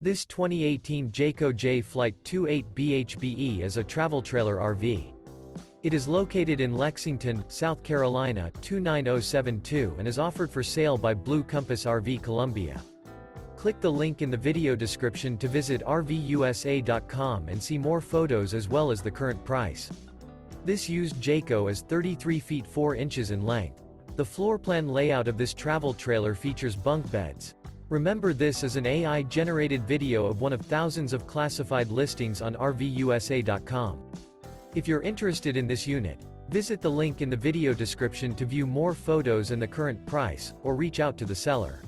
This 2018 Jayco Jay Flight 28 BHBE is a travel trailer RV. It is located in Lexington, South Carolina 29072 and is offered for sale by Blue Compass RV Columbia. Click the link in the video description to visit RVUSA.com and see more photos as well as the current price. This used Jayco is 33 feet 4 inches in length. The floor plan layout of this travel trailer features bunk beds. Remember, this is an AI-generated video of one of thousands of classified listings on RVUSA.com. If you're interested in this unit, visit the link in the video description to view more photos and the current price, or reach out to the seller.